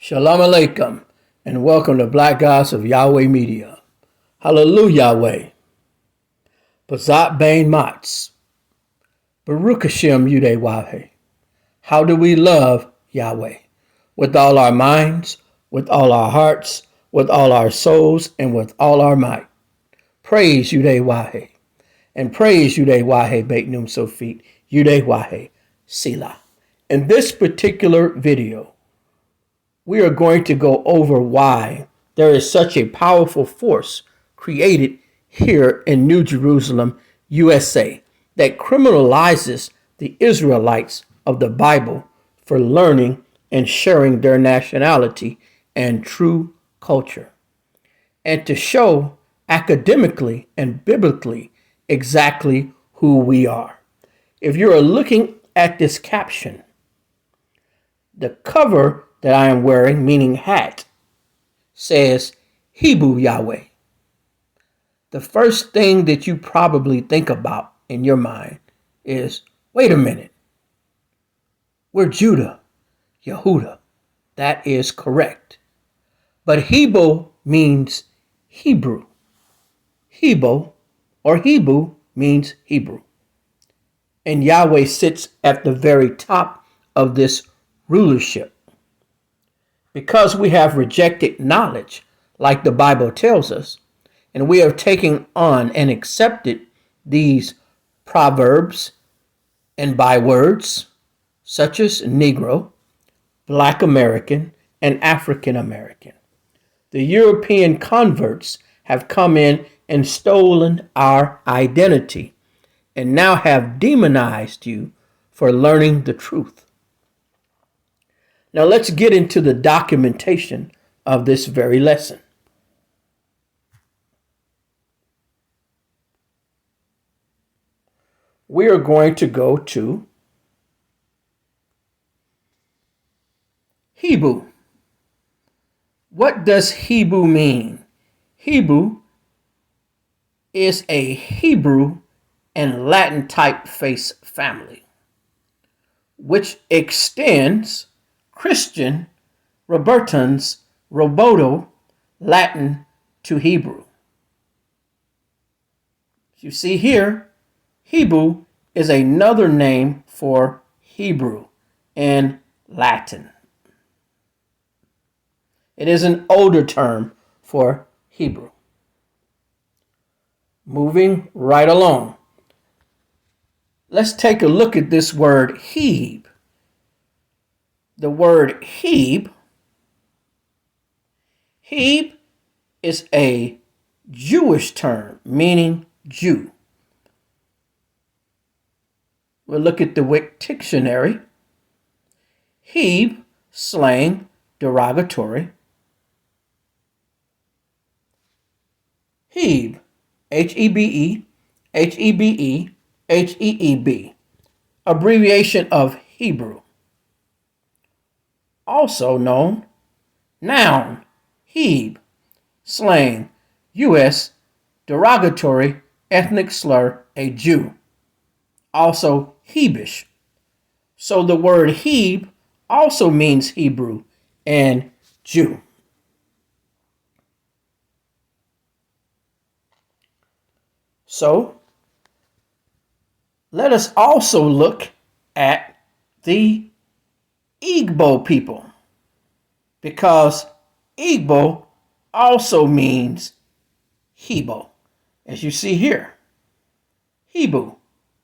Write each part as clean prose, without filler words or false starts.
Shalom Alaikum, and welcome to Black Gods of Yahweh Media. Hallelujah, Yahweh. Bazat Bain Mats. Baruch Hashem YAHUDAH-YAHWEH. How do we love Yahweh? With all our minds, with all our hearts, with all our souls, and with all our might. Praise YAHUDAH-YAHWEH. And praise YAHUDAH-YAHWEH Beit Num Sofit, YAHUDAH-YAHWEH, Selah. In this particular video, we are going to go over why there is such a powerful force created here in New Jerusalem, USA, that criminalizes the Israelites of the Bible for learning and sharing their nationality and true culture, and to show academically and biblically exactly who we are. If you're looking at this caption, the cover that I am wearing, meaning hat, says Yhwh Yahweh. The first thing that you probably think about in your mind is, wait a minute, we're Judah, Yahudah. That is correct. But Yhwh means Hebrew. Yhwh or Hebrew means Hebrew. And Yahweh sits at the very top of this rulership. Because we have rejected knowledge, like the Bible tells us, and we have taken on and accepted these proverbs and bywords, such as Negro, Black American, and African American. The European converts have come in and stolen our identity, and now have demonized you for learning the truth. Now let's get into the documentation of this very lesson. We are going to go to Yhwh. What does Yhwh mean? Yhwh is a Hebrew and Latin typeface family, which extends Christian, Robertans, Roboto, Latin to Hebrew. You see here, Yhwh is another name for Hebrew in Latin. It is an older term for Hebrew. Moving right along. Let's take a look at this word Yhwh. The word Yhwh is a Jewish term meaning Jew. We'll look at the Wick Dictionary. Yhwh, slang, derogatory. Yhwh, H-E-B-E, H-E-B-E, H-E-E-B, abbreviation of Hebrew. Also known, noun, Yhwh, slang, U.S., derogatory, ethnic slur, a Jew. Also Hebish. So the word Yhwh also means Hebrew and Jew. So let us also look at the Igbo people, because Igbo also means Hebrew, as you see here. Hebrew,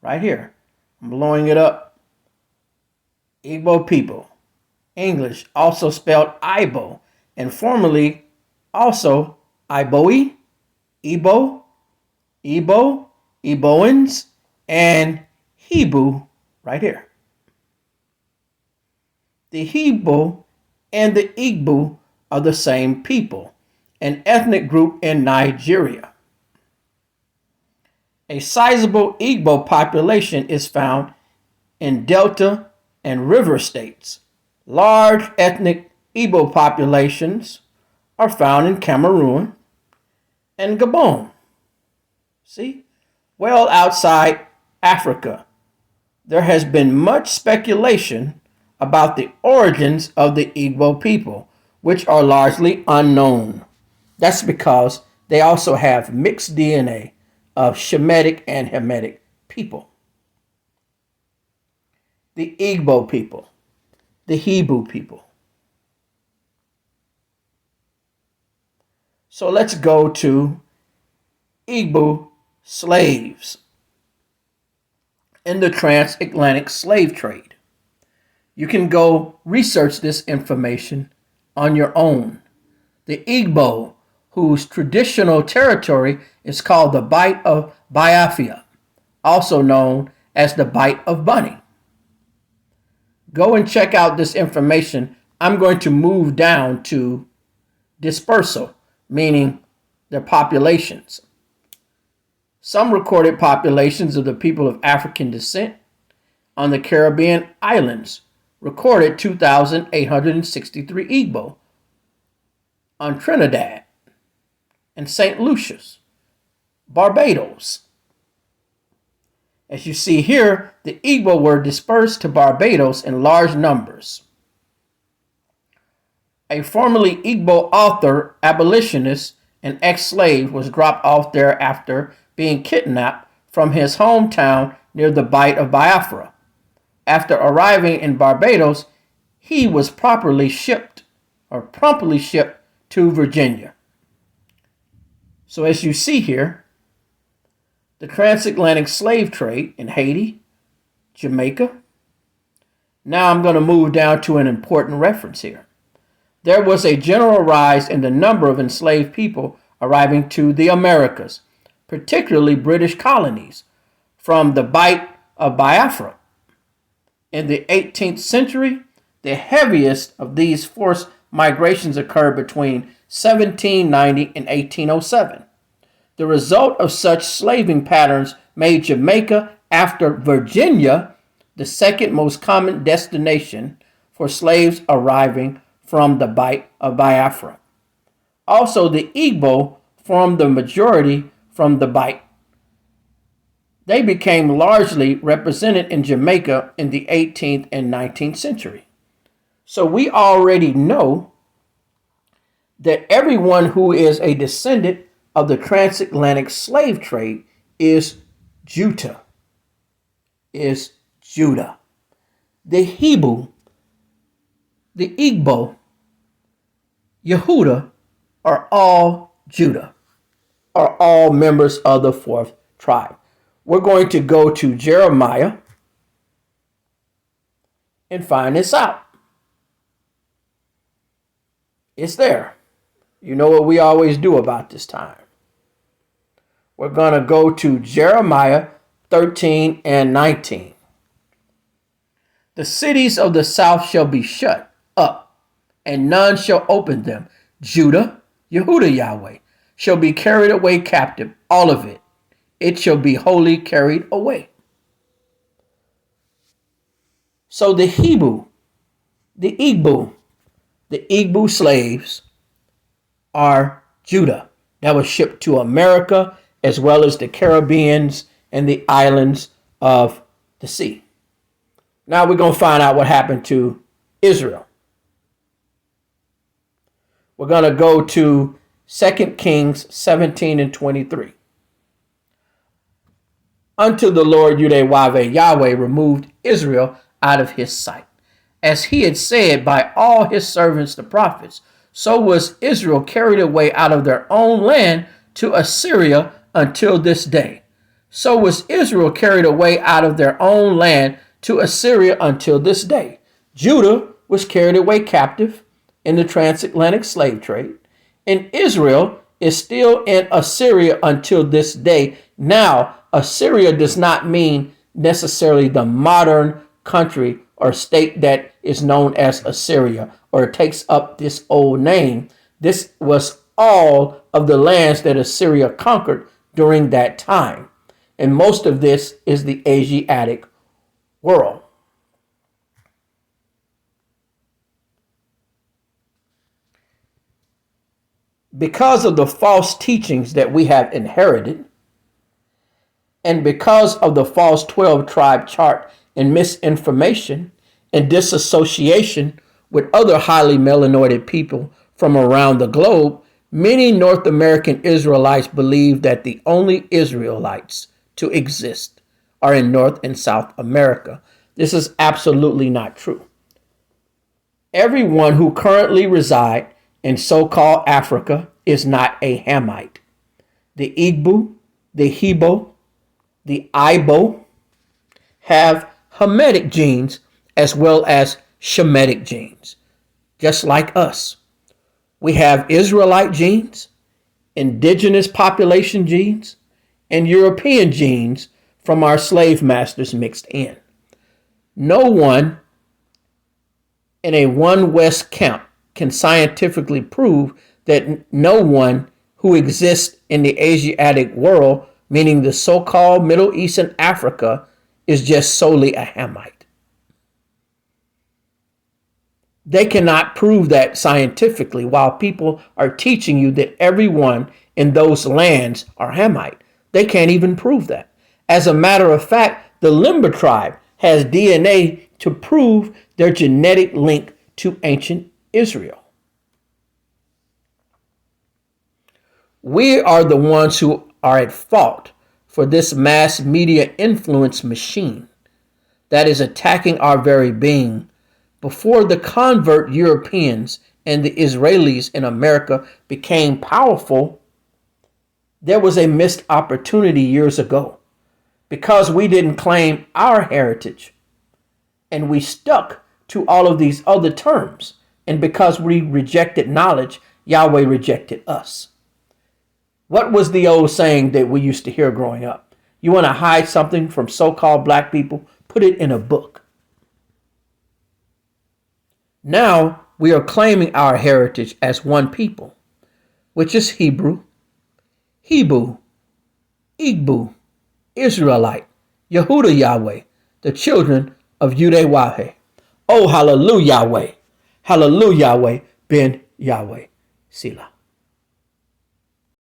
right here. I'm blowing it up. Igbo people. English, also spelled Ibo, and formerly also Iboe, Igbo, Igbo, Iboans, and Hebrew, right here. The Hebrew and the Igbo are the same people, an ethnic group in Nigeria. A sizable Igbo population is found in Delta and River states. Large ethnic Igbo populations are found in Cameroon and Gabon. See? Well outside Africa, there has been much speculation about the origins of the Igbo people, which are largely unknown. That's because they also have mixed DNA of Shemitic and Hamitic people. The Igbo people, the Hebrew people. So let's go to Igbo slaves in the transatlantic slave trade. You can go research this information on your own. The Igbo, whose traditional territory is called the Bight of Biafra, also known as the Bight of Bunny. Go and check out this information. I'm going to move down to dispersal, meaning their populations. Some recorded populations of the people of African descent on the Caribbean islands recorded 2,863 Igbo on Trinidad and St. Lucia's, Barbados. As you see here, the Igbo were dispersed to Barbados in large numbers. A formerly Igbo author, abolitionist, and ex-slave was dropped off there after being kidnapped from his hometown near the Bight of Biafra. After arriving in Barbados, he was promptly shipped to Virginia. So as you see here, the transatlantic slave trade in Haiti, Jamaica. Now I'm going to move down to an important reference here. There was a general rise in the number of enslaved people arriving to the Americas, particularly British colonies, from the Bight of Biafra. In the 18th century, the heaviest of these forced migrations occurred between 1790 and 1807. The result of such slaving patterns made Jamaica, after Virginia, the second most common destination for slaves arriving from the Bight of Biafra. Also, the Igbo formed the majority from the Bight. They became largely represented in Jamaica in the 18th and 19th century. So we already know that everyone who is a descendant of the transatlantic slave trade is Judah. The Hebrew, the Igbo, YAHUDAH are all Judah, are all members of the fourth tribe. We're going to go to Jeremiah and find this out. It's there. You know what we always do about this time. We're going to go to Jeremiah 13 and 19. The cities of the south shall be shut up, and none shall open them. Judah, YAHUDAH-YAHWEH, shall be carried away captive, all of it. It shall be wholly carried away. So the Igbo slaves are Judah that was shipped to America, as well as the Caribbeans and the islands of the sea. Now we're going to find out what happened to Israel. We're going to go to 2 Kings 17 and 23. Until the Lord YHWH removed Israel out of his sight, as he had said by all his servants the prophets, so was Israel carried away out of their own land to Assyria until this day. So was Israel carried away out of their own land to Assyria until this day. Judah was carried away captive in the transatlantic slave trade, and Israel is still in Assyria until this day. Now, Assyria does not mean necessarily the modern country or state that is known as Assyria, or takes up this old name. This was all of the lands that Assyria conquered during that time. And most of this is the Asiatic world. Because of the false teachings that we have inherited, and because of the false 12 tribe chart and misinformation and disassociation with other highly melanoided people from around the globe, many North American Israelites believe that the only Israelites to exist are in North and South America. This is absolutely not true. Everyone who currently resides in so-called Africa is not a Hamite. The Igbo, the Hebo, the Ibo have Hamitic genes as well as Shemitic genes, just like us. We have Israelite genes, indigenous population genes, and European genes from our slave masters mixed in. No one in a one West camp can scientifically prove that no one who exists in the Asiatic world, meaning the so-called Middle East and Africa, is just solely a Hamite. They cannot prove that scientifically, while people are teaching you that everyone in those lands are Hamite. They can't even prove that. As a matter of fact, the Limba tribe has DNA to prove their genetic link to ancient Israel. We are the ones who are at fault for this mass media influence machine that is attacking our very being. Before the convert Europeans and the Israelis in America became powerful, there was a missed opportunity years ago because we didn't claim our heritage and we stuck to all of these other terms. And because we rejected knowledge, Yahweh rejected us. What was the old saying that we used to hear growing up? You want to hide something from so-called black people? Put it in a book. Now we are claiming our heritage as one people, which is Hebrew, Hebrew, Igbo, Israelite, YAHUDAH-YAHWEH, the children of Yhwh. Oh, hallelujah, Yahweh. Hallelujah, Yahweh, ben Yahweh. Selah.